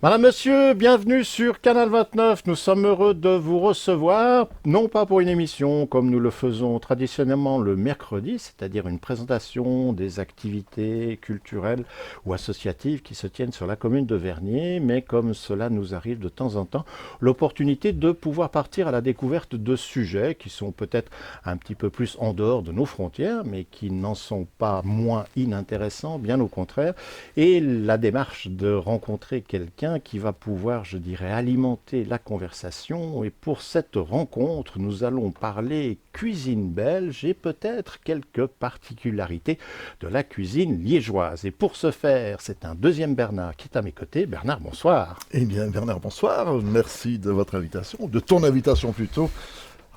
Madame, Monsieur, bienvenue sur Canal 29. Nous sommes heureux de vous recevoir, non pas pour une émission comme nous le faisons traditionnellement le mercredi, c'est-à-dire une présentation des activités culturelles ou associatives qui se tiennent sur la commune de Vernier, mais comme cela nous arrive de temps en temps, l'opportunité de pouvoir partir à la découverte de sujets qui sont peut-être un petit peu plus en dehors de nos frontières, mais qui n'en sont pas moins inintéressants, bien au contraire. Et la démarche de rencontrer quelqu'un qui va pouvoir, je dirais, alimenter la conversation. Et pour cette rencontre, nous allons parler cuisine belge et peut-être quelques particularités de la cuisine liégeoise. Et pour ce faire, c'est un deuxième Bernard qui est à mes côtés. Bernard, bonsoir. Eh bien, Bernard, bonsoir. Merci de votre invitation, de ton invitation plutôt.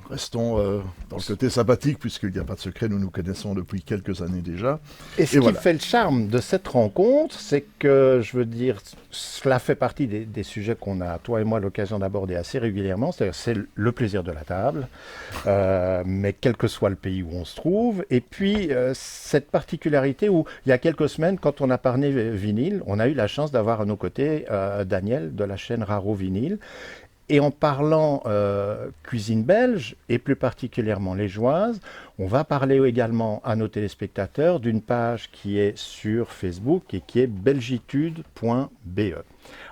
Restons dans le côté sympathique, puisqu'il n'y a pas de secret, nous nous connaissons depuis quelques années déjà. Et ce qui fait le charme de cette rencontre, c'est que, je veux dire, cela fait partie des sujets qu'on a, toi et moi, l'occasion d'aborder assez régulièrement, c'est-à-dire c'est le plaisir de la table, mais quel que soit le pays où on se trouve. Et puis, cette particularité où, il y a quelques semaines, quand on a parlé vinyle, on a eu la chance d'avoir à nos côtés Daniel de la chaîne Raro Vinyle. Et en parlant cuisine belge, et plus particulièrement liégeoise, on va parler également à nos téléspectateurs d'une page qui est sur Facebook et qui est belgitude.be.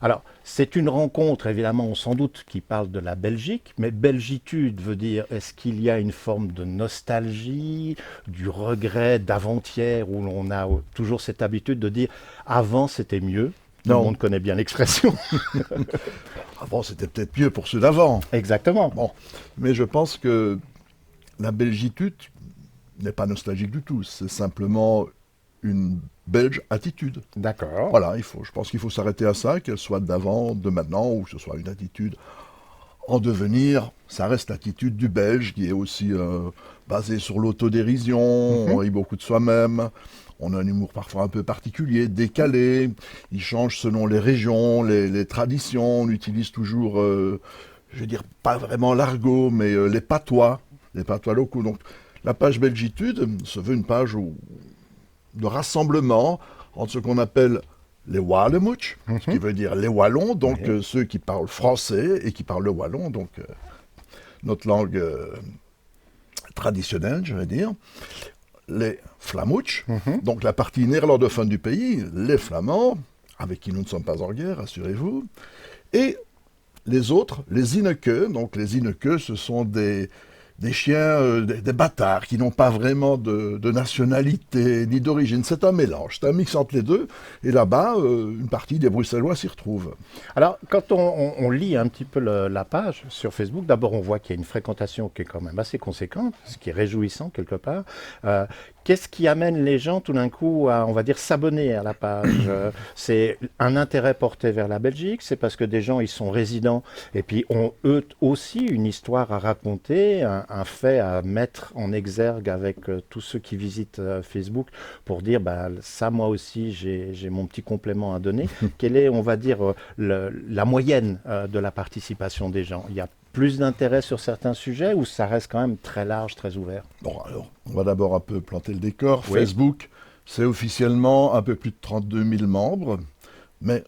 Alors, c'est une rencontre, évidemment, sans doute, qui parle de la Belgique, mais belgitude veut dire, est-ce qu'il y a une forme de nostalgie, du regret d'avant-hier, où l'on a toujours cette habitude de dire, avant c'était mieux? Tout le monde connaît bien l'expression. Avant, c'était peut-être mieux pour ceux d'avant. Exactement. Bon, mais je pense que la belgitude n'est pas nostalgique du tout. C'est simplement une belge attitude. D'accord. Voilà, je pense qu'il faut s'arrêter à ça, qu'elle soit d'avant, de maintenant, ou que ce soit une attitude en devenir. Ça reste l'attitude du belge qui est aussi basée sur l'autodérision, on rit beaucoup de soi-même. On a un humour parfois un peu particulier, décalé. Il change selon les régions, les traditions. On utilise toujours, je veux dire, pas vraiment l'argot, mais les patois locaux. Donc, la page Belgitude se veut une page de rassemblement entre ce qu'on appelle les Wallemouch, ce qui veut dire les Wallons, donc ceux qui parlent français et qui parlent le wallon, donc notre langue traditionnelle, je vais dire. Les Flamouch, donc la partie néerlandophone du pays, les Flamands, avec qui nous ne sommes pas en guerre, rassurez-vous, et les autres, les Ineke. Donc les Ineke, ce sont des chiens, des bâtards qui n'ont pas vraiment de nationalité ni d'origine. C'est un mélange, c'est un mix entre les deux. Et là-bas, une partie des Bruxellois s'y retrouve. Alors, quand on lit un petit peu la page sur Facebook, d'abord on voit qu'il y a une fréquentation qui est quand même assez conséquente, ce qui est réjouissant quelque part. Qu'est-ce qui amène les gens tout d'un coup à, on va dire, s'abonner à la page? C'est un intérêt porté vers la Belgique, c'est parce que des gens ils sont résidents et puis ont eux aussi une histoire à raconter, un fait à mettre en exergue avec tous ceux qui visitent Facebook pour dire bah, ça moi aussi j'ai mon petit complément à donner. Quelle est, on va dire, la moyenne de la participation des gens? Il y a plus d'intérêt sur certains sujets ou ça reste quand même très large, très ouvert? Bon, alors, on va d'abord un peu planter le décor. Oui. Facebook, c'est officiellement un peu plus de 32 000 membres, mais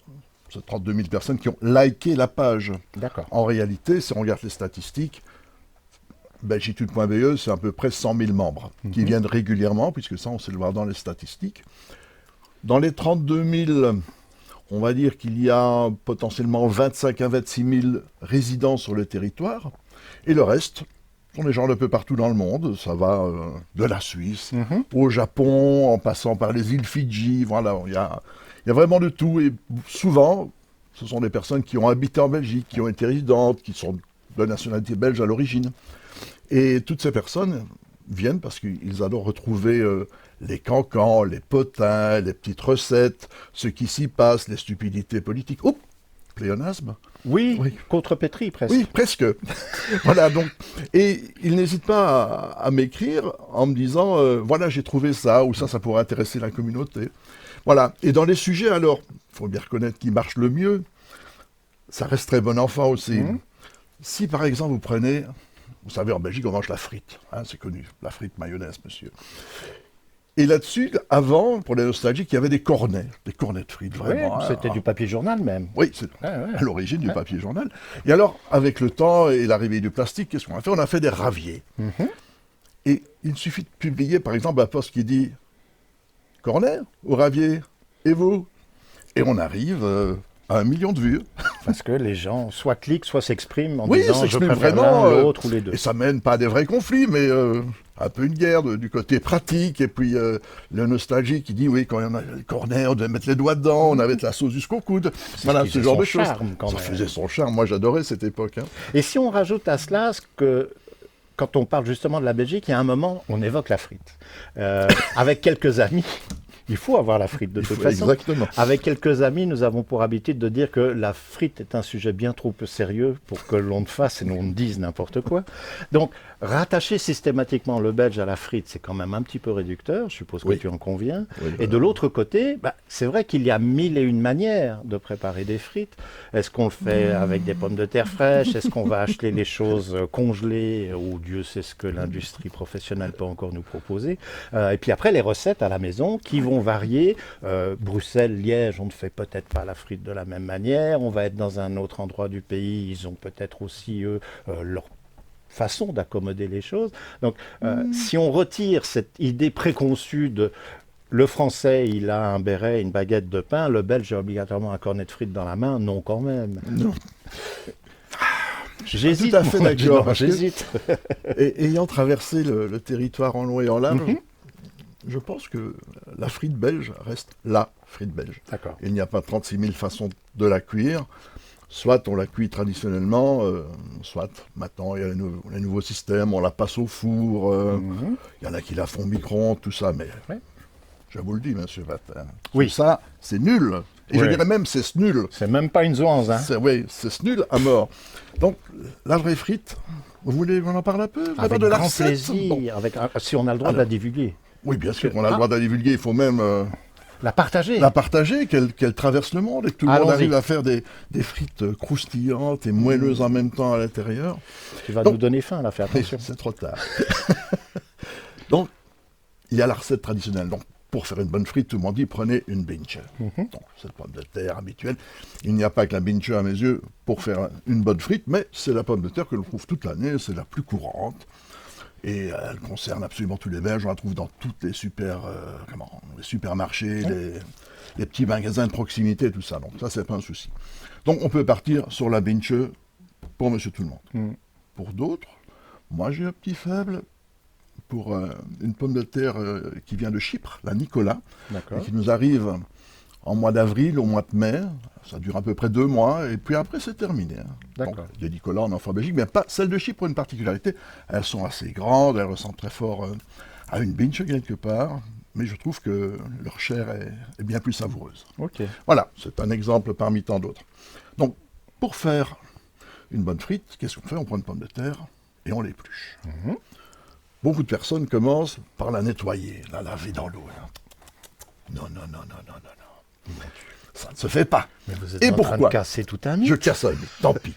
c'est 32 000 personnes qui ont liké la page. D'accord. En réalité, si on regarde les statistiques, belgitude.be, c'est à peu près 100 000 membres qui viennent régulièrement, puisque ça, on sait le voir dans les statistiques. Dans les 32 000, on va dire qu'il y a potentiellement 25 à 26 000 résidents sur le territoire, et le reste sont des gens d'un peu partout dans le monde. Ça va de la Suisse au Japon, en passant par les îles Fidji. Voilà, il y a vraiment de tout, et souvent, ce sont des personnes qui ont habité en Belgique, qui ont été résidentes, qui sont de nationalité belge à l'origine. Et toutes ces personnes viennent parce qu'ils adorent retrouver les cancans, les potins, les petites recettes, ce qui s'y passe, les stupidités politiques. Oups, pléonasme. Oui, contrepétrie presque. Oui, presque. Voilà, donc. Et ils n'hésitent pas à m'écrire en me disant voilà, j'ai trouvé ça, ou ça pourrait intéresser la communauté. Voilà. Et dans les sujets, alors, il faut bien reconnaître qui marche le mieux, ça reste très bon enfant aussi. Si par exemple vous prenez. Vous savez, en Belgique, on mange la frite. Hein, c'est connu. La frite mayonnaise, monsieur. Et là-dessus, avant, pour les nostalgiques, il y avait des cornets de frites, vraiment. Oui, c'était du papier journal même. Oui, c'est à l'origine du papier journal. Et alors, avec le temps et l'arrivée du plastique, qu'est-ce qu'on a fait? On a fait des raviers. Et il suffit de publier, par exemple, un post qui dit « Cornet au ravier, et vous ?» Et on arrive à 1 million de vues. Parce que les gens soit cliquent, soit s'expriment en Oui, disant « je s'expriment préfère vraiment, l'un, l'autre ou les deux ». Et ça mène pas à des vrais conflits, mais un peu une guerre du côté pratique. Et puis le nostalgie qui dit, oui, quand on a le cornet, on devait mettre les doigts dedans, on avait de la sauce jusqu'au coude. Voilà, ce genre de choses. Ça faisait son charme. Moi, j'adorais cette époque. Et si on rajoute à cela que quand on parle justement de la Belgique, il y a un moment, on évoque la frite. Avec quelques amis, il faut avoir la frite de toute façon. Exactement. Avec quelques amis, nous avons pour habitude de dire que la frite est un sujet bien trop sérieux pour que l'on ne fasse et l'on ne dise n'importe quoi. Donc, rattacher systématiquement le belge à la frite, c'est quand même un petit peu réducteur, je suppose que tu en conviens. Oui, et de l'autre côté, c'est vrai qu'il y a 1001 manières de préparer des frites. Est-ce qu'on le fait avec des pommes de terre fraîches? Est-ce qu'on va acheter les choses congelées? Ou Dieu sait ce que l'industrie professionnelle peut encore nous proposer. Et puis après, les recettes à la maison qui vont varier. Bruxelles, Liège, on ne fait peut-être pas la frite de la même manière. On va être dans un autre endroit du pays. Ils ont peut-être aussi, eux, leur façon d'accommoder les choses. Donc, si on retire cette idée préconçue de le français, il a un béret, une baguette de pain, le belge a obligatoirement un cornet de frites dans la main, non quand même. Non. J'hésite. Tout à fait d'accord. J'hésite. Et ayant traversé le territoire en long et en large, je pense que la frite belge reste la frite belge. D'accord. Il n'y a pas 36 000 façons de la cuire. Soit on la cuit traditionnellement, soit maintenant il y a les nouveaux systèmes, on la passe au four, il y en a qui la font au micro-ondes, tout ça, mais je vous le dis, monsieur Vatin, tout ça, c'est nul. Et je dirais même, c'est nul. C'est même pas une zoance, hein. Oui, c'est nul à mort. Donc, la vraie frite, vous voulez qu'on en parle un peu? Avec de grand plaisir, si on a le droit de la divulguer. Oui, bien sûr, on a le droit de la divulguer, il faut même... La partager. La partager, qu'elle traverse le monde et que tout le monde arrive à faire des frites croustillantes et moelleuses en même temps à l'intérieur. Tu vas nous donner faim, là, fais attention. C'est trop tard. Donc, il y a la recette traditionnelle. Donc, pour faire une bonne frite, tout le monde dit prenez une binche. Donc, cette pomme de terre habituelle. Il n'y a pas que la binche à mes yeux pour faire une bonne frite, mais c'est la pomme de terre que l'on trouve toute l'année, c'est la plus courante. Et elle concerne absolument tous les Belges, on la trouve dans tous les les supermarchés, les petits magasins de proximité, tout ça. Donc ça, c'est pas un souci. Donc on peut partir sur la binche pour monsieur tout le monde. Pour d'autres, moi j'ai un petit faible pour une pomme de terre qui vient de Chypre, la Nicolas, et qui nous arrive en mois d'avril, au mois de mai. Ça dure à peu près 2 mois, et puis après c'est terminé. Donc, des Nicolas en enfant Belgique, mais pas celle de Chypre, pour une particularité. Elles sont assez grandes, elles ressemblent très fort à une binche quelque part, mais je trouve que leur chair est bien plus savoureuse. Voilà, c'est un exemple parmi tant d'autres. Donc, pour faire une bonne frite, qu'est-ce qu'on fait? On prend une pomme de terre et on l'épluche. Beaucoup de personnes commencent par la nettoyer, la laver dans l'eau. Non. Ça ne se fait pas. Mais vous êtes en train de casser tout un mythe. Je casse un mythe, tant pis.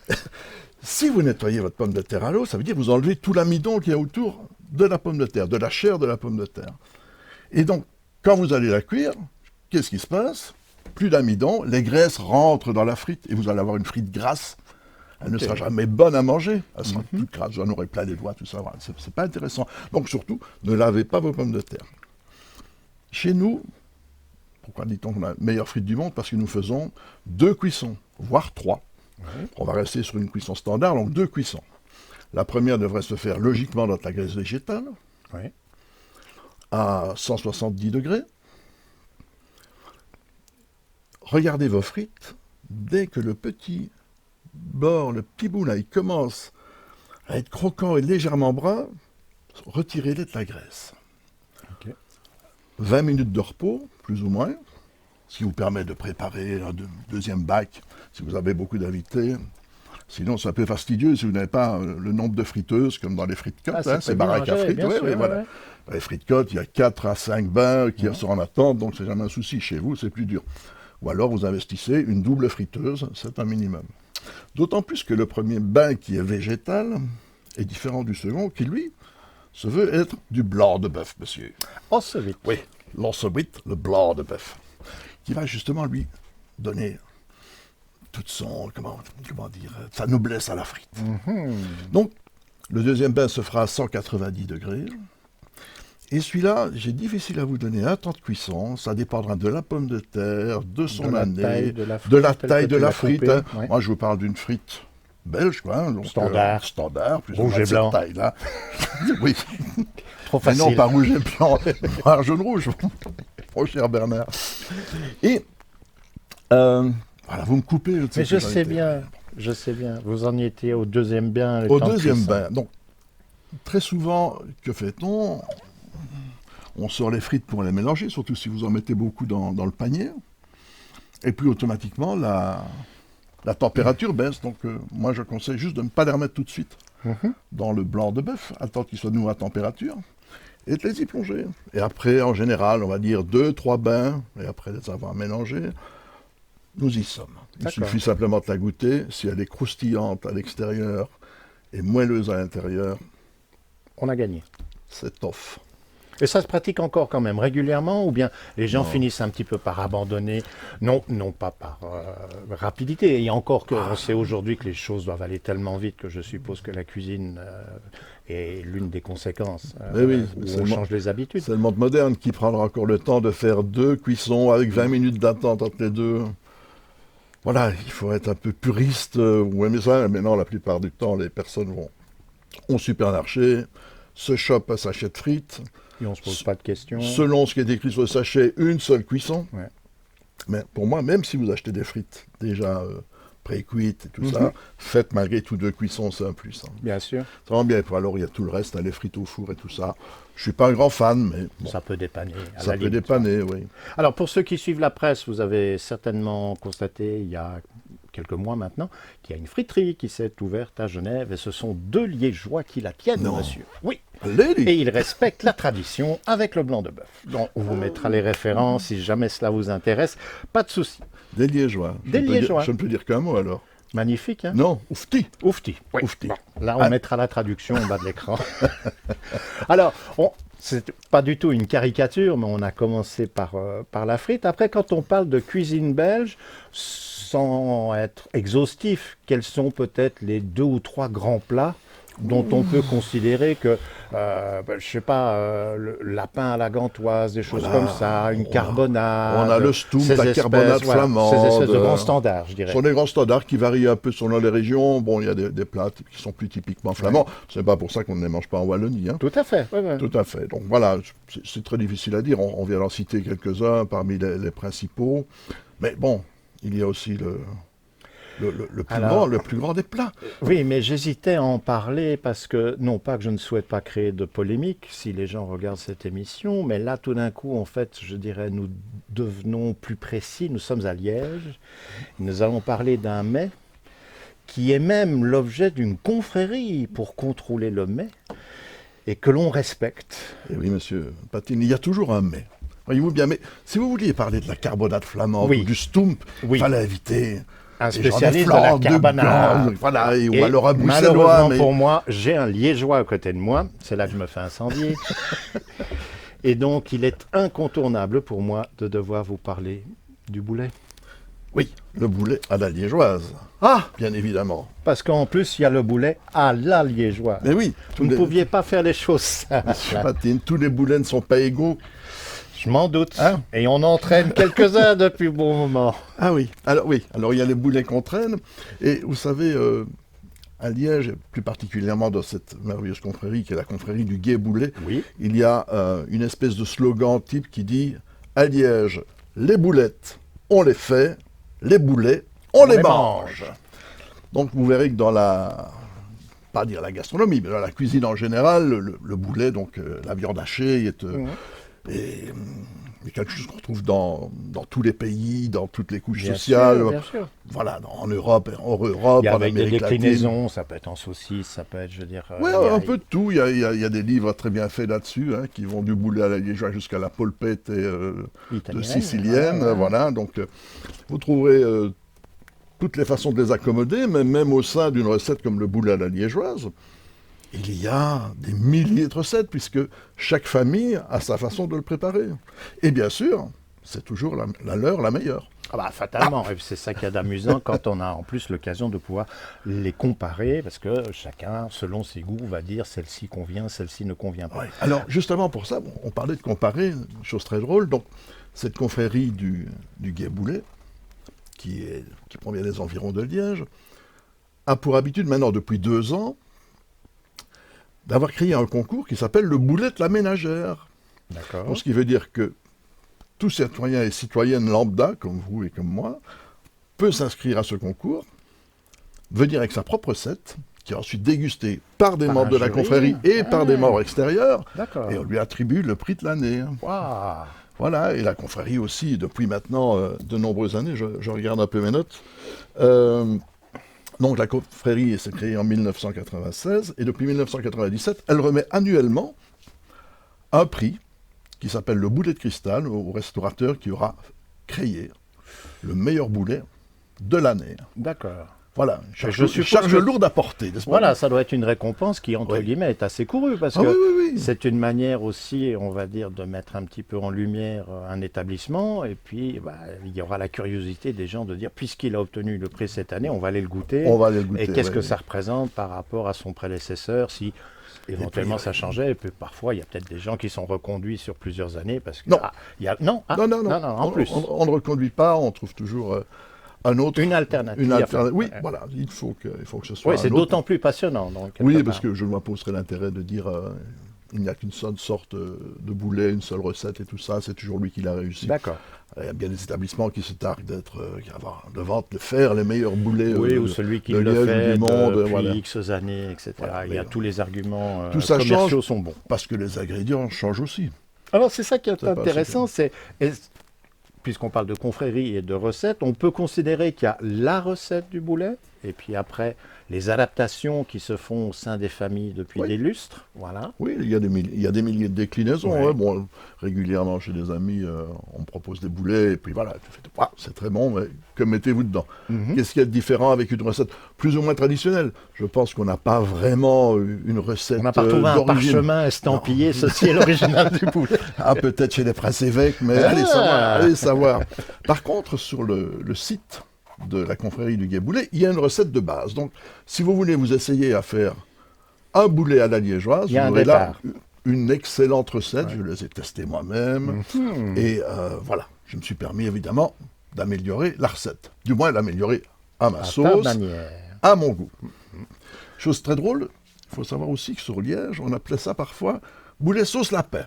Si vous nettoyez votre pomme de terre à l'eau, ça veut dire que vous enlevez tout l'amidon qu'il y a autour de la pomme de terre, de la chair de la pomme de terre. Et donc, quand vous allez la cuire, qu'est-ce qui se passe? Plus d'amidon, les graisses rentrent dans la frite et vous allez avoir une frite grasse. Elle ne sera jamais bonne à manger. Elle sera toute grasse, j'en aurai plein les doigts, tout ça. Voilà. C'est pas intéressant. Donc surtout, ne lavez pas vos pommes de terre. Chez nous, pourquoi dit-on qu'on a la meilleure frite du monde? Parce que nous faisons 2 cuissons, voire 3. On va rester sur une cuisson standard, donc 2 cuissons. La première devrait se faire logiquement dans de la graisse végétale, à 170 degrés. Regardez vos frites, dès que le petit bord, le petit bout là, il commence à être croquant et légèrement brun, retirez-les de la graisse. 20 minutes de repos, plus ou moins, ce qui vous permet de préparer un deuxième bac si vous avez beaucoup d'invités. Sinon, c'est un peu fastidieux si vous n'avez pas le nombre de friteuses, comme dans les frites cotes, c'est baraque à frites. Voilà. Dans les frites cotes, il y a 4 à 5 bains qui sont en attente, donc c'est jamais un souci. Chez vous, c'est plus dur. Ou alors, vous investissez une double friteuse, c'est un minimum. D'autant plus que le premier bain qui est végétal est différent du second, qui lui se veut être du blanc de bœuf, monsieur. Oh, c'est vite. Oui, l'ensuite, le blanc de bœuf, qui va justement lui donner toute son, comment dire, sa noblesse à la frite. Donc, le deuxième bain se fera à 190 degrés. Et celui-là, j'ai difficile à vous donner un temps de cuisson. Ça dépendra de la pomme de terre, de son année, de la taille de la frite. Hein. Ouais. Moi, je vous parle d'une frite belge, quoi. Hein, donc, standard, plus rouge et blanc. Taille, là. Oui. Trop facile. Mais non, pas rouge et blanc, noir, jaune, rouge. Oh, cher Bernard. Et, voilà, vous me coupez. Mais je sais bien. Vous en étiez au deuxième bain. Au deuxième bain. Donc, très souvent, que fait-on ? On sort les frites pour les mélanger, surtout si vous en mettez beaucoup dans le panier. Et puis automatiquement, la température baisse. Donc moi, je conseille juste de ne pas les remettre tout de suite dans le blanc de bœuf, attendre qu'ils soient de nouveau à température, et de les y plonger. Et après, en général, on va dire 2-3 bains, et après les avoir mélangés, nous y sommes. Il suffit simplement de la goûter. Si elle est croustillante à l'extérieur et moelleuse à l'intérieur, on a gagné. C'est off. Et ça se pratique encore quand même régulièrement, ou bien les gens finissent un petit peu par abandonner, non pas par rapidité, et encore qu'on sait aujourd'hui que les choses doivent aller tellement vite que je suppose que la cuisine est l'une des conséquences oui, où on change les habitudes. C'est le monde moderne qui prendra encore le temps de faire 2 cuissons avec 20 minutes d'attente entre les deux. Voilà, il faut être un peu puriste ou aimer ça, mais non, la plupart du temps, les personnes vont au supermarché, se chopent un sachet de frites. Et on ne se pose pas de questions. Selon ce qui est écrit sur le sachet, une seule cuisson. Ouais. Mais pour moi, même si vous achetez des frites déjà pré-cuites et tout ça, faites malgré tout 2 cuissons, c'est un plus. Hein. Bien sûr. Ça va bien. Alors, il y a tout le reste, hein, les frites au four et tout ça. Je ne suis pas un grand fan, mais bon, ça peut dépanner. Ça peut dépanner, oui. Alors, pour ceux qui suivent la presse, vous avez certainement constaté, il y a quelques mois maintenant, qu'il y a une friterie qui s'est ouverte à Genève, et ce sont 2 Liégeois qui la tiennent, monsieur. Oui. Et ils respectent la tradition avec le blanc de bœuf. Donc, on vous mettra les références si jamais cela vous intéresse. Pas de souci. Des Liégeois. Des Liégeois. Je ne peux dire qu'un mot alors. Magnifique, hein? Non, oufti. Oufti. Oui. Oufti. Bon, là, on mettra la traduction en bas de l'écran. Alors, c'est pas du tout une caricature, mais on a commencé par la frite. Après, quand on parle de cuisine belge, sans être exhaustif, quels sont peut-être les 2 ou 3 grands plats dont on peut considérer que, je sais pas, le lapin à la gantoise, des choses comme ça, une carbonade. On a le stoum, la carbonade flamande. Ces espèces de grands standards, je dirais. Ce sont des grands standards qui varient un peu selon les régions. Bon, il y a des plats qui sont plus typiquement flamands. Ouais. C'est pas pour ça qu'on ne les mange pas en Wallonie. Hein. Tout à fait. Ouais. Tout à fait. Donc voilà, c'est très difficile à dire. On vient d'en citer quelques-uns parmi les principaux. Mais bon, il y a aussi le plus grand des plats. Oui, mais j'hésitais à en parler parce que, non pas que je ne souhaite pas créer de polémique si les gens regardent cette émission, mais là, tout d'un coup, en fait, je dirais, nous devenons plus précis. Nous sommes à Liège. Nous allons parler d'un mets qui est même l'objet d'une confrérie pour contrôler le mets et que l'on respecte. Et oui, monsieur Patine, il y a toujours un mets. Voyez-vous bien, mais si vous vouliez parler de la carbonade flamande ou du stoump, il fallait inviter un spécialiste de la carbonade. Voilà, ou alors un bruxellois. Malheureusement pour moi, j'ai un liégeois à côté de moi. C'est là que je me fais incendier. Et donc, il est incontournable pour moi de devoir vous parler du boulet. Oui, le boulet à la liégeoise. Ah, bien évidemment. Parce qu'en plus, il y a le boulet à la liégeoise. Mais oui. Vous ne pouviez pas faire les choses ça. Patine, tous les boulets ne sont pas égaux. Je m'en doute. Hein? Et on entraîne quelques-uns depuis bon moment. Ah oui. Alors il y a les boulets qu'on traîne. Et vous savez, à Liège, plus particulièrement dans cette merveilleuse confrérie qui est la confrérie du Gai Boulet, il y a une espèce de slogan type qui dit « À Liège, les boulettes, on les fait, les boulets, on les mange ». Donc vous verrez que dans pas dire la gastronomie, mais dans la cuisine en général, le boulet, donc la viande hachée, est quelque chose qu'on retrouve dans tous les pays, dans toutes les couches sociales. Bien sûr. Voilà, en Europe, en avec Amérique des déclinaisons, latine. Ça peut être en saucisse, ça peut être, je veux dire... Oui, un peu de tout. Il y a des livres très bien faits là-dessus, hein, qui vont du boulet à la liégeoise jusqu'à la polpette de sicilienne. Voilà, donc vous trouverez toutes les façons de les accommoder, mais même au sein d'une recette comme le boulet à la liégeoise, il y a des milliers de recettes, puisque chaque famille a sa façon de le préparer. Et bien sûr, c'est toujours la leur la meilleure. Ah bah, fatalement, et c'est ça qu'il y a d'amusant quand on a en plus l'occasion de pouvoir les comparer, parce que chacun, selon ses goûts, va dire celle-ci convient, celle-ci ne convient pas. Ouais. Alors justement pour ça, on parlait de comparer, une chose très drôle, donc cette confrérie du Gué-Boulet, qui provient des environs de Liège, a pour habitude maintenant depuis 2 ans d'avoir créé un concours qui s'appelle le Boulet de la ménagère. D'accord. Donc, ce qui veut dire que tout citoyen et citoyenne lambda, comme vous et comme moi, peut s'inscrire à ce concours, venir avec sa propre recette, qui est ensuite dégustée par des membres de la confrérie et par des membres extérieurs, D'accord. et on lui attribue le prix de l'année. Waouh. Voilà, et la confrérie aussi, depuis maintenant de nombreuses années, je regarde un peu mes notes. Donc la confrérie s'est créée en 1996, et depuis 1997, elle remet annuellement un prix qui s'appelle le boulet de cristal au restaurateur qui aura créé le meilleur boulet de l'année. D'accord. Voilà, Je suppose charge que- lourde à porter, n'est-ce pas? Voilà, ça doit être une récompense qui, entre Oui. guillemets, est assez courue, parce Ah que oui, oui, oui. c'est une manière aussi, on va dire, de mettre un petit peu en lumière un établissement, et puis bah, il y aura la curiosité des gens de dire, puisqu'il a obtenu le prix cette année, on va aller le goûter. On va aller le goûter. Et qu'est-ce que ouais. ça représente par rapport à son prédécesseur, si éventuellement ça changeait, et puis parfois il y a peut-être des gens qui sont reconduits sur plusieurs années, parce que... Non. il y a, non, ah, Non, en on, plus. on ne reconduit pas, on trouve toujours un autre. Une alternative. Une alternative. Oui, Ouais. voilà, il faut que ce soit. Oui, c'est un autre. d'autant plus passionnant. Donc, Oui, quelque parce part. que je me poserais l'intérêt de dire il n'y a qu'une seule sorte de boulet, une seule recette et tout ça, c'est toujours lui qui l'a réussi. D'accord. Il y a bien des établissements qui se targuent de vente, de faire les meilleurs boulets Oui, ou de- celui qui de le Liège ou fait du monde, depuis voilà. X années, etc. Voilà, Il y a mais tous les arguments tout ça commerciaux change. sont bons. Parce que les ingrédients changent aussi. Alors c'est ça qui est C'est pas intéressant, puisqu'on parle de confrérie et de recettes, on peut considérer qu'il y a la recette du boulet, et puis après les adaptations qui se font au sein des familles depuis Oui. des lustres. Voilà. Oui, il y a des milliers de déclinaisons. Ouais. Hein. Bon, régulièrement chez des amis, on me propose des boulets, et puis voilà, tu fais, ah, c'est très bon, mais que mettez-vous dedans? Qu'est-ce qu'il y a de différent avec une recette plus ou moins traditionnelle? Je pense qu'on n'a pas vraiment une recette On n'a pas retrouvé un d'origine. parchemin estampillé, ceci est l'original du boulet. Ah, peut-être chez les princes évêques, mais allez savoir, allez savoir. Par contre, sur le site de la confrérie du Gué-Boulet, il y a une recette de base. Donc, si vous voulez vous essayer à faire un boulet à la liégeoise, Il y a vous un aurez là départ. une excellente recette. Je les ai testées moi-même. Et voilà, je me suis permis évidemment d'améliorer la recette. Du moins, l'améliorer à ma À ta sauce, manière. à mon goût. Chose très drôle, il faut savoir aussi que sur Liège, on appelait ça parfois boulet sauce lapin.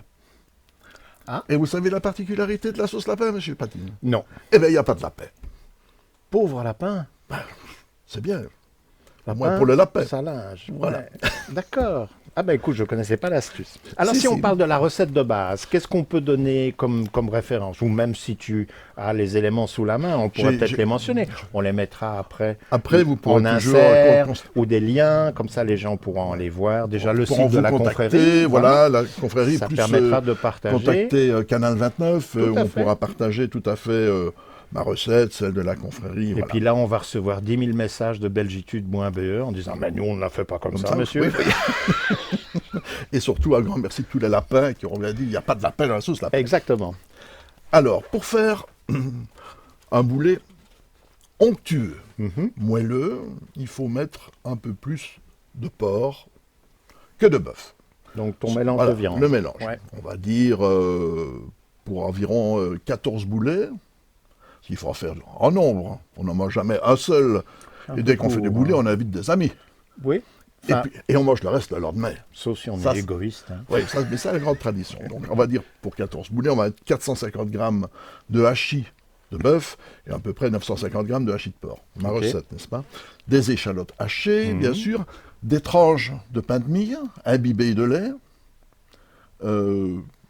Ah. Et vous savez la particularité de la sauce lapin, monsieur Patine? Non. Eh bien, il n'y a pas de lapin. Pauvre lapin. C'est bien. Au Lapin, moins pour le lapin. ça linge. Voilà. Ouais. D'accord. Ah ben écoute, je ne connaissais pas l'astuce. Alors Si, si on si. parle de la recette de base, qu'est-ce qu'on peut donner comme référence? Ou même si tu as les éléments sous la main, on pourrait peut-être les mentionner. On les mettra après, Après, vous pourrez en toujours insert, ou des liens, comme ça les gens pourront les voir. Déjà le pourront site de vous la contacter, confrérie. voilà, la confrérie, Ça plus permettra de partager. contacter Canal 29, Tout où à on fait. pourra partager tout à fait ma recette, celle de la confrérie. Et voilà. puis là, on va recevoir 10 000 messages de belgitude-be en disant « Mais nous, on ne la fait pas comme ça, monsieur. Oui, oui. Et surtout, un grand merci de tous les lapins qui auront bien dit il n'y a pas de lapin dans la sauce lapin. Exactement. Alors, pour faire un boulet onctueux, Mhm. moelleux, il faut mettre un peu plus de porc que de bœuf. Donc ton mélange Voilà, de viande. le mélange. Ouais. On va dire pour environ 14 boulets, il faut en faire en nombre. Hein. On n'en mange jamais un seul. Un Et dès peu qu'on fait des court, boulets, hein. on invite des amis. Oui. Et, Enfin, et on mange le reste le lendemain. sauf si on Ça, est c'est- égoïste. Hein. Oui, ça, mais c'est la grande tradition. Donc, on va dire pour 14 boulets, on va mettre 450 grammes de hachis de bœuf et à peu près 950 grammes de hachis de porc. Ma Ok. recette, n'est-ce pas? Des échalotes hachées, bien sûr, des tranches de pain de mie imbibées de lait.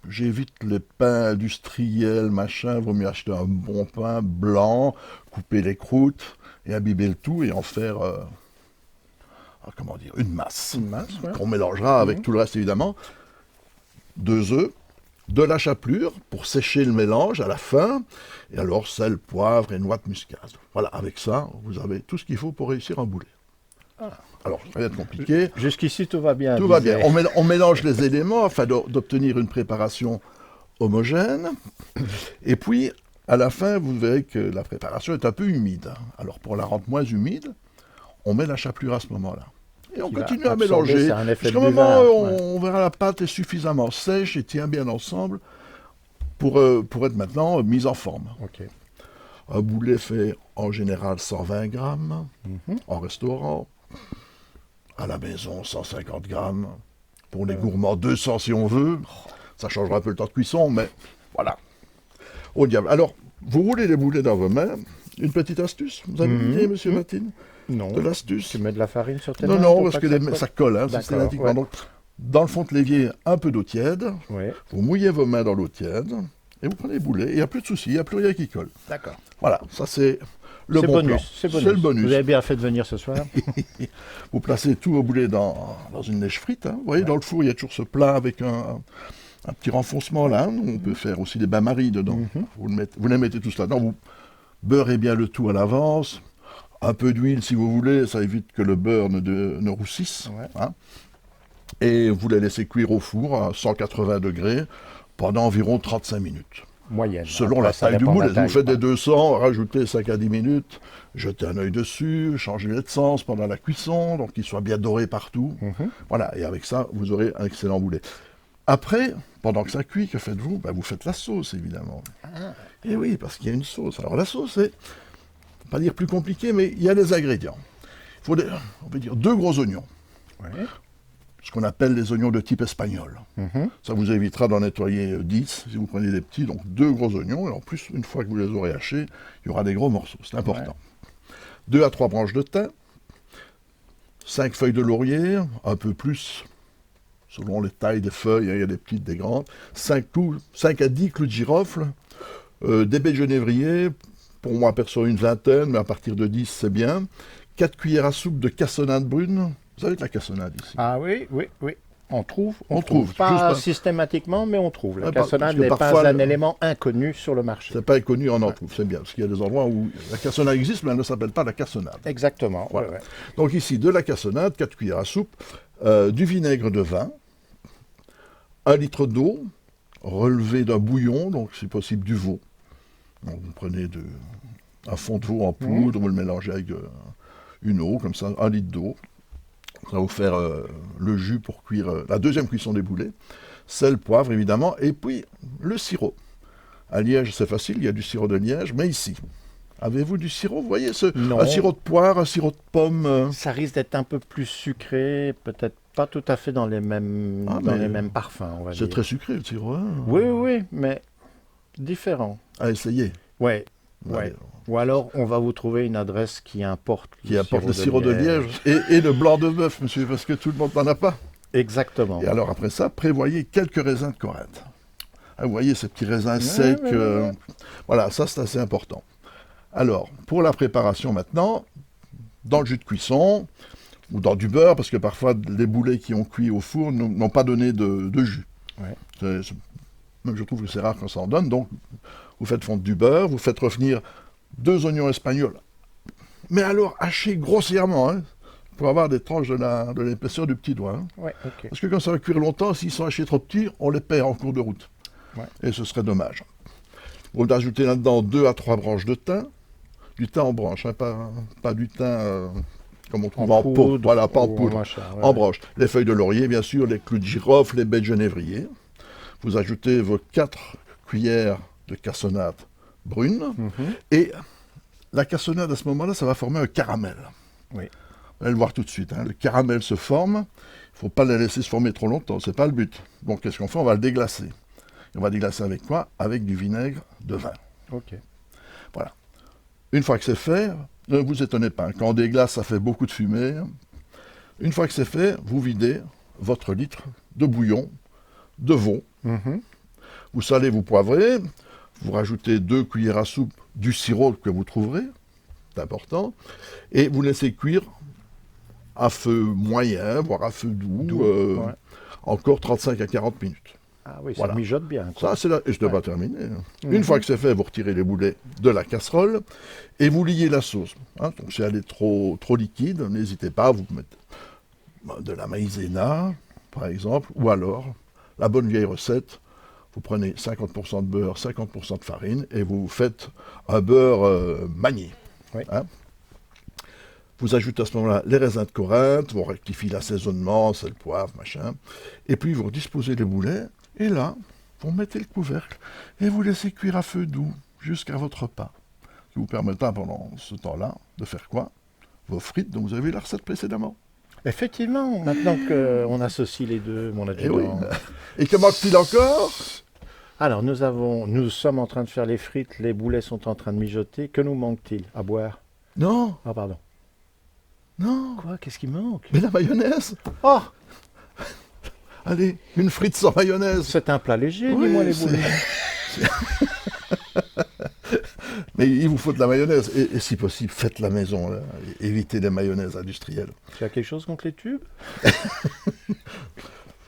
J'évite les pains industriels, machin. Vaut mieux acheter un bon pain blanc, couper les croûtes et imbiber le tout et en faire, comment dire, une masse. Une masse, ouais. Qu'on mélangera avec tout le reste évidemment. 2 œufs, de la chapelure pour sécher le mélange à la fin, et alors sel, poivre et noix de muscade. Voilà, avec ça, vous avez tout ce qu'il faut pour réussir un boulet. Alors, rien de compliqué. Jusqu'ici, tout va bien. Tout va bien. On mélange les éléments afin d'obtenir une préparation homogène. Et puis, à la fin, vous verrez que la préparation est un peu humide. Alors, pour la rendre moins humide, on met la chapelure à ce moment-là. Et on continue à mélanger. Jusqu'au moment où on verra la pâte est suffisamment sèche et tient bien ensemble pour être maintenant mise en forme. Okay. Un boulet fait en général 120 grammes en restaurant. À la maison, 150 grammes. Pour les gourmands, 200 si on veut. Ça changera un peu le temps de cuisson, mais voilà. Au diable. Alors, vous roulez les boulets dans vos mains. Une petite astuce, vous avez une idée, monsieur Mathilde? Non. De l'astuce? Tu mets de la farine sur tes mains? Non, parce que ça colle systématiquement. Ouais. Donc, dans le fond de l'évier, un peu d'eau tiède. Ouais. Vous mouillez vos mains dans l'eau tiède. Et vous prenez les boulets. Il n'y a plus de souci, il n'y a plus rien qui colle. D'accord. Voilà, ça c'est le bon plan. C'est le bonus. Vous avez bien fait de venir ce soir. Vous placez tous vos boulets dans une neige frite. Hein. Vous voyez, dans le four, il y a toujours ce plat avec un petit renfoncement là. On peut faire aussi des bains-maries dedans. Vous les mettez tous là-dedans. Vous beurrez bien le tout à l'avance. Un peu d'huile si vous voulez, ça évite que le beurre ne roussisse. Ouais. Hein. Et vous les laissez cuire au four à 180 degrés pendant environ 35 minutes. Moyenne. Selon la taille du moule. Vous faites des 200, rajoutez 5 à 10 minutes, jetez un œil dessus, changez de sens pendant la cuisson, donc qu'il soit bien doré partout. Voilà, et avec ça, vous aurez un excellent boulet. Après, pendant que ça cuit, que faites-vous? Vous faites la sauce, évidemment. Et oui, parce qu'il y a une sauce. Alors la sauce, c'est, pas dire plus compliqué, mais il y a des ingrédients. Il faut, on peut dire, 2 gros oignons. Ouais. Ce qu'on appelle les oignons de type espagnol. Ça vous évitera d'en nettoyer 10 si vous prenez des petits, donc 2 gros oignons, et en plus, une fois que vous les aurez hachés, il y aura des gros morceaux, c'est important. 2 à 3 branches de thym, 5 feuilles de laurier, un peu plus, selon les tailles des feuilles, il y a des petites, des grandes, 5 à 10 clous de girofle, des baies de genévrier, pour moi perso une vingtaine, mais à partir de 10 c'est bien, 4 cuillères à soupe de cassonade brune. Vous avez de la cassonade ici? Ah oui. On trouve. Pas systématiquement, mais on trouve. La cassonade n'est pas un élément inconnu sur le marché. C'est pas inconnu, on en trouve, c'est bien. Parce qu'il y a des endroits où la cassonade existe, mais elle ne s'appelle pas la cassonade. Exactement. Voilà. Ouais. Donc ici, de la cassonade, 4 cuillères à soupe, du vinaigre de vin, 1 litre d'eau, relevé d'un bouillon, donc si possible du veau. Donc vous prenez un fond de veau en poudre, vous le mélangez avec une eau, comme ça, 1 litre d'eau. Ça va vous faire le jus pour cuire la deuxième cuisson des boulets. Sel, poivre, évidemment. Et puis, le sirop. À Liège, c'est facile, il y a du sirop de Liège. Mais ici, avez-vous du sirop? Vous voyez, un sirop de poire, un sirop de pomme Ça risque d'être un peu plus sucré, peut-être pas tout à fait dans les mêmes, les mêmes parfums, on va dire. C'est très sucré, le sirop. Hein. Oui, mais différent. À essayer. Ouais. Ou alors, on va vous trouver une adresse qui importe le sirop de Liège et le blanc de bœuf, monsieur, parce que tout le monde n'en a pas. Exactement. Et alors, après ça, prévoyez quelques raisins de Corinthe. Vous voyez ces petits raisins secs. Voilà, ça, c'est assez important. Alors, pour la préparation maintenant, dans le jus de cuisson, ou dans du beurre, parce que parfois, les boulets qui ont cuit au four n'ont pas donné de jus. Ouais. Même je trouve que c'est rare quand ça en donne. Donc, vous faites fondre du beurre, vous faites revenir 2 oignons espagnols, mais alors hachés grossièrement, hein, pour avoir des tranches de l'épaisseur du petit doigt. Hein. Ouais, okay. Parce que quand ça va cuire longtemps, s'ils sont hachés trop petits, on les perd en cours de route. Ouais. Et ce serait dommage. Vous ajoutez là-dedans 2 à 3 branches de thym, du thym en branche, hein, pas du thym comme on trouve en pot, voilà, pas en poudre, en branche. Les feuilles de laurier, bien sûr, les clous de girofle, les baies de genévrier. Vous ajoutez vos 4 cuillères de cassonade brune, et la cassonade à ce moment-là, ça va former un caramel. Oui. Vous allez le voir tout de suite. Hein. Le caramel se forme, il ne faut pas le laisser se former trop longtemps, c'est pas le but. Donc qu'est-ce qu'on fait? On va le déglacer. Et on va déglacer avec quoi? Avec du vinaigre de vin. Ok. Voilà. Une fois que c'est fait, ne vous étonnez pas. Quand on déglace, ça fait beaucoup de fumée. Une fois que c'est fait, vous videz votre litre de bouillon de veau. Vous salez, vous poivrez. Vous rajoutez 2 cuillères à soupe du sirop que vous trouverez, c'est important, et vous laissez cuire à feu moyen, voire à feu doux, encore 35 à 40 minutes. Ah oui, ça Voilà. mijote bien. Quoi. Ça, c'est là, et ce n'est Ouais. pas terminé. Une fois que c'est fait, vous retirez les boulets de la casserole et vous liez la sauce. Hein. Donc, si elle est trop liquide, n'hésitez pas, vous mettez de la maïzena, par exemple, ou alors, la bonne vieille recette, vous prenez 50% de beurre, 50% de farine, et vous faites un beurre manié. Oui. Hein. Vous ajoutez à ce moment-là les raisins de Corinthe, vous rectifiez l'assaisonnement, sel, poivre, machin, et puis vous disposez les boulets, et là, vous mettez le couvercle, et vous laissez cuire à feu doux jusqu'à votre repas, qui vous permettra pendant ce temps-là de faire quoi? Vos frites dont vous avez vu la recette précédemment. Effectivement, maintenant qu'on associe les deux, mon Et oui. adjudant. Et que manque-t-il encore? Alors, nous sommes en train de faire les frites, les boulets sont en train de mijoter. Que nous manque-t-il? À boire? Non, Ah, pardon. non, Quoi? Qu'est-ce qui manque? mais la mayonnaise. Oh! Allez, une frite sans mayonnaise. C'est un plat léger, Oui, dis-moi les c'est- boulets. Mais il vous faut de la mayonnaise. Et si possible, faites la maison. Là. Évitez les mayonnaises industrielles. Tu as quelque chose contre les tubes?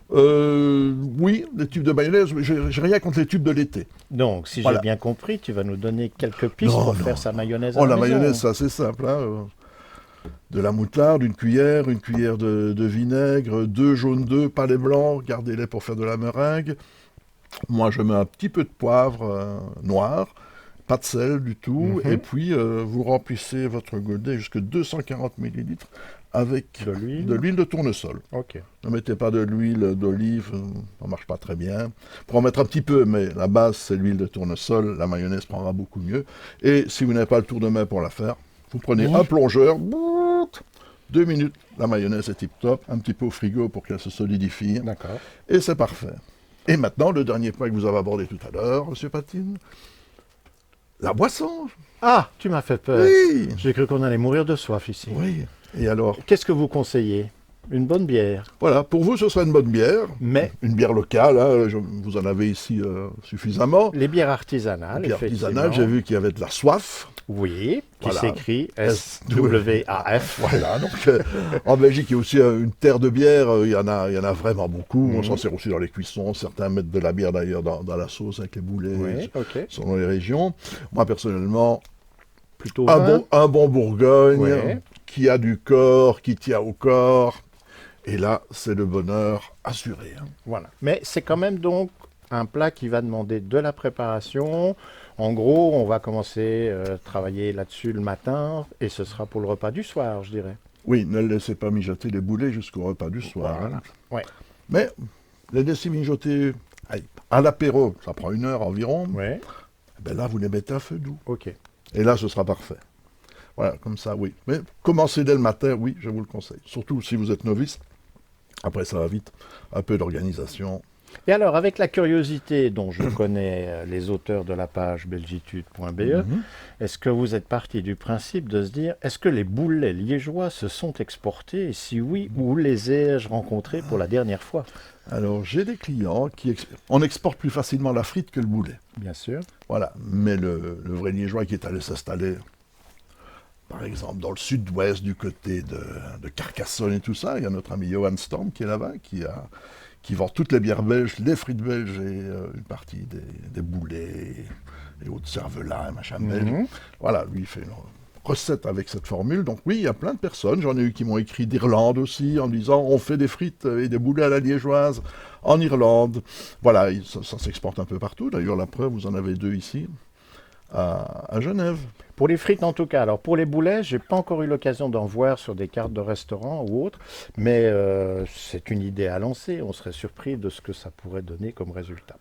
Oui, les tubes de mayonnaise, mais j'ai rien contre les tubes de l'été. Donc, si Voilà. j'ai bien compris, tu vas nous donner quelques pistes Non, pour non, faire sa mayonnaise à Oh, la la maison. mayonnaise, c'est assez simple. Hein. De la moutarde, une cuillère de vinaigre, 2 jaunes d'œufs, pas les blancs, gardez-les pour faire de la meringue. Moi, je mets un petit peu de poivre noir, pas de sel du tout, Mhm. et puis vous remplissez votre godet jusqu'à 240 ml avec De l'huile. de l'huile de tournesol. Ok. Ne mettez pas de l'huile d'olive, ça marche pas très bien. Pour en mettre un petit peu, mais la base c'est l'huile de tournesol, la mayonnaise prendra beaucoup mieux. Et si vous n'avez pas le tour de main pour la faire, vous prenez un plongeur, 2 minutes, la mayonnaise est tip top, un petit peu au frigo pour qu'elle se solidifie, D'accord. et c'est parfait. Et maintenant, le dernier point que vous avez abordé tout à l'heure, monsieur Patine, la boisson. Ah, tu m'as fait peur. Oui, J'ai cru qu'on allait mourir de soif ici. oui. Et alors, Qu'est-ce que vous conseillez? Une bonne bière, voilà, pour vous, ce sera une bonne bière. mais Une bière locale, hein, vous en avez ici suffisamment. les bières artisanales, Bière artisanale, effectivement. j'ai vu qu'il y avait de la soif. Oui, qui Voilà. s'écrit SWAF. Voilà, donc en Belgique, il y a aussi une terre de bière, il y en a vraiment beaucoup. On s'en sert aussi dans les cuissons. Certains mettent de la bière d'ailleurs dans la sauce avec les boulets, Oui, ok. selon les régions. Moi, personnellement, Plutôt vin. un bon Bourgogne Ouais. qui a du corps, qui tient au corps. Et là, c'est le bonheur assuré. Hein. Voilà. Mais c'est quand même donc un plat qui va demander de la préparation. En gros, on va commencer à travailler là-dessus le matin et ce sera pour le repas du soir, je dirais. Oui, ne laissez pas mijoter les boulets jusqu'au repas du soir. Voilà. Hein. Ouais. Mais les laissez mijoter à l'apéro, ça prend 1 heure environ. Ouais. Ben là, vous les mettez à feu doux. Ok. Et là, ce sera parfait. Voilà, comme ça, oui. Mais commencez dès le matin, oui, je vous le conseille. Surtout si vous êtes novice. Après, ça va vite. Un peu d'organisation. Et alors, avec la curiosité dont je connais les auteurs de la page belgitude.be, est-ce que vous êtes parti du principe de se dire, est-ce que les boulets liégeois se sont exportés? Et si oui, où les ai-je rencontrés pour la dernière fois? Alors, j'ai des clients on exporte plus facilement la frite que le boulet. Bien sûr. Voilà. Mais le vrai liégeois qui est allé s'installer, par exemple, dans le sud-ouest, du côté de Carcassonne et tout ça, il y a notre ami Johan Storm qui est là-bas, qui vend toutes les bières belges, les frites belges et une partie des boulets et autres cervelas et machin belges. Voilà, lui, il fait une recette avec cette formule. Donc oui, il y a plein de personnes. J'en ai eu qui m'ont écrit d'Irlande aussi, en disant on fait des frites et des boulets à la liégeoise en Irlande. Voilà, ça s'exporte un peu partout. D'ailleurs, la preuve, vous en avez 2 ici, à Genève. Pour les frites en tout cas. Alors pour les boulets, j'ai pas encore eu l'occasion d'en voir sur des cartes de restaurants ou autres, mais c'est une idée à lancer. On serait surpris de ce que ça pourrait donner comme résultat.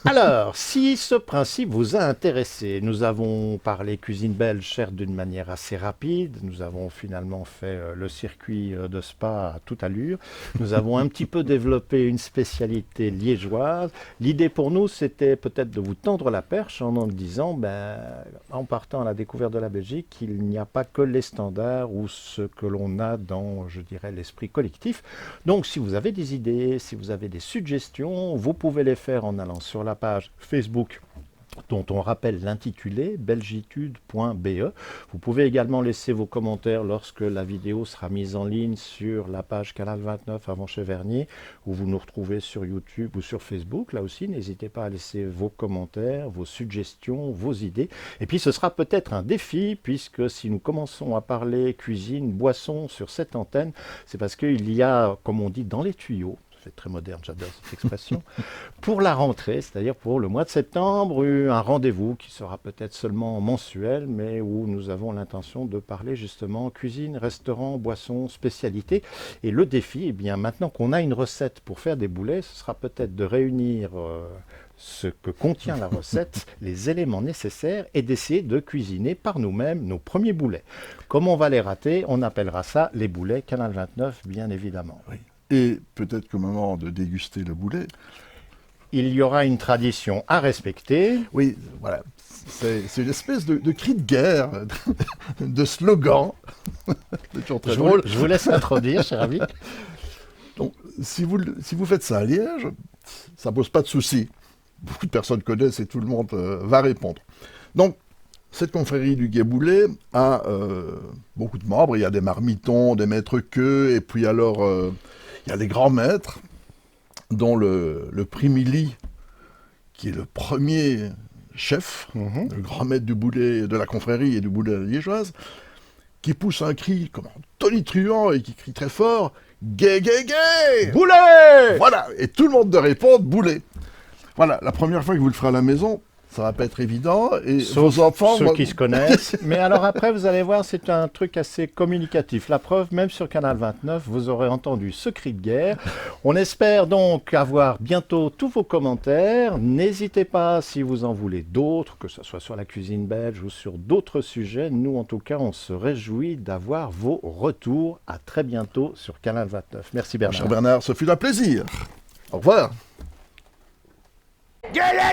Alors, si ce principe vous a intéressé, nous avons parlé cuisine belge, certes d'une manière assez rapide. Nous avons finalement fait le circuit de Spa à toute allure. Nous avons un petit peu développé une spécialité liégeoise. L'idée pour nous, c'était peut-être de vous tendre la perche en disant, en partant à la découverte de la Belgique, il n'y a pas que les standards ou ce que l'on a dans, je dirais, l'esprit collectif. Donc, si vous avez des idées, si vous avez des suggestions, vous pouvez les faire en allant sur la page Facebook dont on rappelle l'intitulé belgitude.be. Vous pouvez également laisser vos commentaires lorsque la vidéo sera mise en ligne sur la page Canal 29 avant Cheverny, ou vous nous retrouvez sur YouTube ou sur Facebook. Là aussi, n'hésitez pas à laisser vos commentaires, vos suggestions, vos idées. Et puis ce sera peut-être un défi, puisque si nous commençons à parler cuisine, boisson sur cette antenne, c'est parce qu'il y a, comme on dit, dans les tuyaux, c'est très moderne, j'adore cette expression, pour la rentrée, c'est-à-dire pour le mois de septembre, un rendez-vous qui sera peut-être seulement mensuel, mais où nous avons l'intention de parler justement cuisine, restaurant, boisson, spécialité. Et le défi, eh bien, maintenant qu'on a une recette pour faire des boulets, ce sera peut-être de réunir ce que contient la recette, les éléments nécessaires, et d'essayer de cuisiner par nous-mêmes nos premiers boulets. Comme on va les rater, on appellera ça les boulets Canal 29, bien évidemment. Oui. Et peut-être qu'au moment de déguster le boulet, il y aura une tradition à respecter. Oui, voilà. C'est une espèce de cri de guerre, de slogan. C'est toujours très drôle. Je vous laisse introduire, cher ami. Donc, si vous faites ça à Liège, ça ne pose pas de souci. Beaucoup de personnes connaissent et tout le monde va répondre. Donc, cette confrérie du Gué Boulet a beaucoup de membres. Il y a des marmitons, des maîtres-queux, et puis alors, il y a les grands maîtres, dont le prix Milly, qui est le premier chef, le grand maître du boulet, de la confrérie et du boulet liégeoise, qui pousse un cri comme tonitruant et qui crie très fort « Gué, gué, gué !» Boulet ! Voilà, et tout le monde de répondre « Boulet !» Voilà, la première fois que vous le ferez à la maison, ça va pas être évident. Et sauf vos enfants, ceux qui se connaissent. Mais alors après, vous allez voir, c'est un truc assez communicatif. La preuve, même sur Canal 29, vous aurez entendu ce cri de guerre. On espère donc avoir bientôt tous vos commentaires. N'hésitez pas, si vous en voulez d'autres, que ce soit sur la cuisine belge ou sur d'autres sujets. Nous, en tout cas, on se réjouit d'avoir vos retours. À très bientôt sur Canal 29. Merci Bernard. Cher Bernard, ce fut un plaisir. Au revoir. Gueulez,